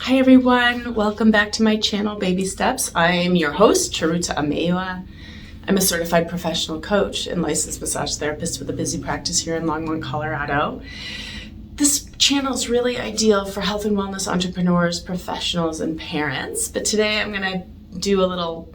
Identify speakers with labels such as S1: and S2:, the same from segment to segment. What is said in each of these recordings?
S1: Hi everyone, welcome back to my channel, Baby Steps. I'm your host, Chiruta Amewa. I'm a certified professional coach and licensed massage therapist with a busy practice here in Longmont, Colorado. This channel is really ideal for health and wellness entrepreneurs, professionals, and parents. But today I'm going to do a little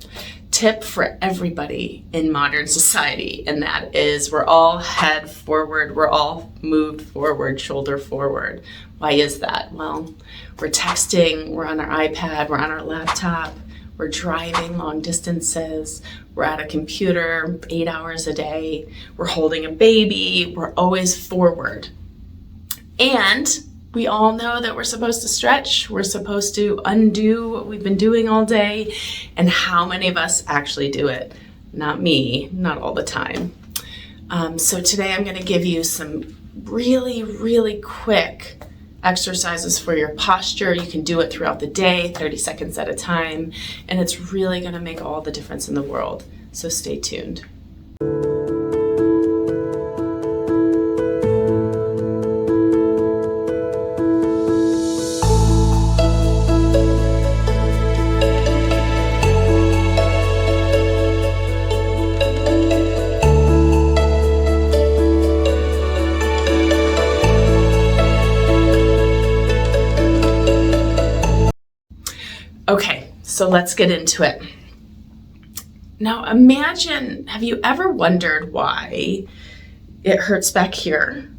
S1: tip for everybody in modern society, and that is we're all head forward, we're all moved forward, shoulder forward. Why is that? Well, we're texting, we're on our iPad, we're on our laptop, we're driving long distances, we're at a computer 8 hours a day, we're holding a baby, we're always forward. And we all know that we're supposed to stretch, we're supposed to undo what we've been doing all day, and how many of us actually do it? Not me, not all the time. So today I'm going to give you some really quick exercises for your posture. You can do it throughout the day, 30 seconds at a time, and it's really going to make all the difference in the world. So stay tuned. Okay, so let's get into it. Now imagine, have you ever wondered why it hurts back here?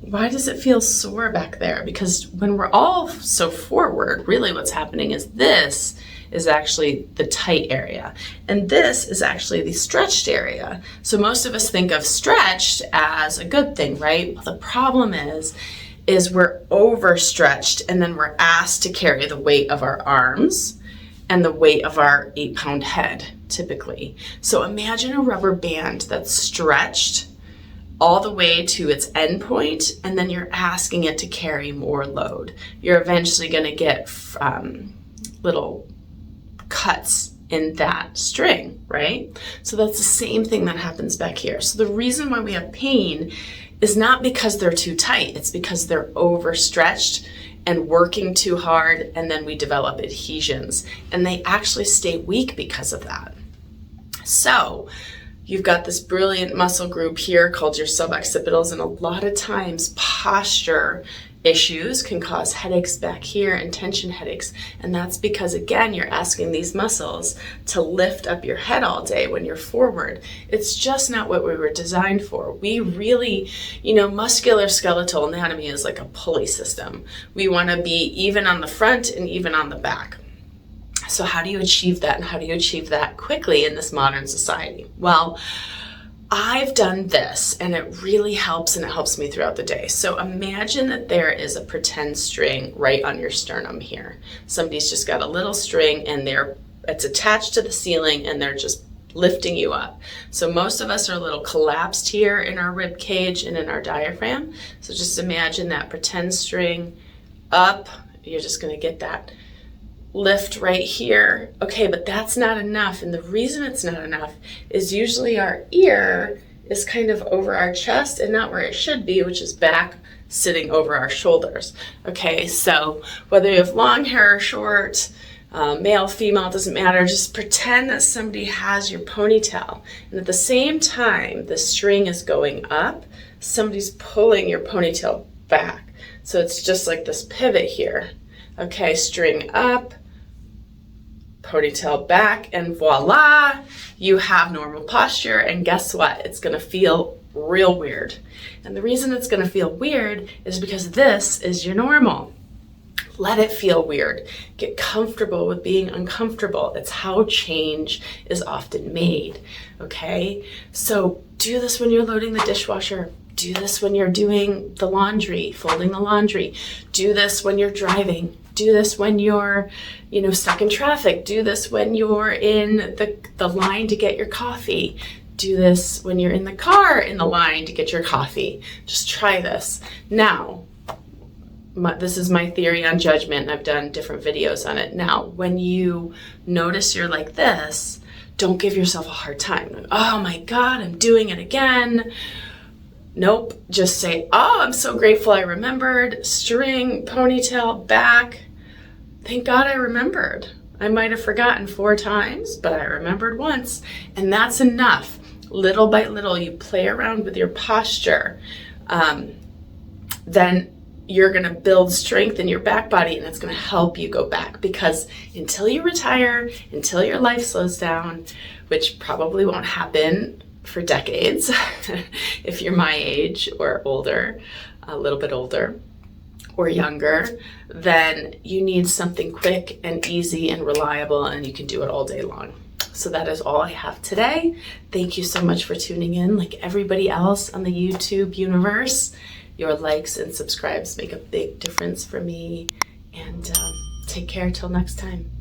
S1: Why does it feel sore back there? Because when we're all so forward, really what's happening is this is actually the tight area, and this is actually the stretched area. So most of us think of stretched as a good thing, right? Well, the problem is we're overstretched, and then we're asked to carry the weight of our arms and the weight of our 8-pound head, typically. So imagine a rubber band that's stretched all the way to its end point, and then you're asking it to carry more load. You're eventually going to get little cuts in that string, right? So that's the same thing that happens back here. So the reason why we have pain is not because they're too tight, it's because they're overstretched and working too hard, and then we develop adhesions, and they actually stay weak because of that. So you've got this brilliant muscle group here called your suboccipitals, and a lot of times posture issues can cause headaches back here and tension headaches, and that's because, again, you're asking these muscles to lift up your head all day when you're forward. It's just not what we were designed for. We really, muscular skeletal anatomy is like a pulley system. We want to be even on the front and even on the back. So how do you achieve that, and how do you achieve that quickly in this modern society? Well, I've done this, and it really helps, and it helps me throughout the day. So imagine that there is a pretend string right on your sternum here. Somebody's just got a little string, and it's attached to the ceiling, and they're just lifting you up. So most of us are a little collapsed here in our rib cage and in our diaphragm. So just imagine that pretend string up. You're just going to get that lift right here. Okay, but that's not enough, and the reason it's not enough is usually our ear is kind of over our chest and not where it should be, which is back sitting over our shoulders. Okay, so whether you have long hair or short, male, female, doesn't matter, just pretend that somebody has your ponytail, and at the same time the string is going up, somebody's pulling your ponytail back. So it's just like this pivot here. Okay, string up, ponytail back, and voila, you have normal posture. And guess what? It's going to feel real weird. And the reason it's going to feel weird is because this is your normal. Let it feel weird. Get comfortable with being uncomfortable. It's how change is often made. Okay? So do this when you're loading the dishwasher. Do this when you're doing the laundry, folding the laundry. Do this when you're driving. Do this when you're, stuck in traffic. Do this when you're in the line to get your coffee. Do this when you're in the car in the line to get your coffee. Just try this. Now, this is my theory on judgment, and I've done different videos on it. Now, when you notice you're like this, don't give yourself a hard time. Like, oh my God, I'm doing it again. Nope, just say, oh, I'm so grateful I remembered, string, ponytail, back, thank God I remembered. I might have forgotten 4 times, but I remembered once, and that's enough. Little by little, you play around with your posture. Then you're going to build strength in your back body, and it's going to help you go back, because until you retire, until your life slows down, which probably won't happen for decades if you're my age or older, a little bit older or younger, then you need something quick and easy and reliable, and you can do it all day long. So that is all I have today. Thank you so much for tuning in. Like everybody else on the YouTube universe, your likes and subscribes make a big difference for me. And take care till next time.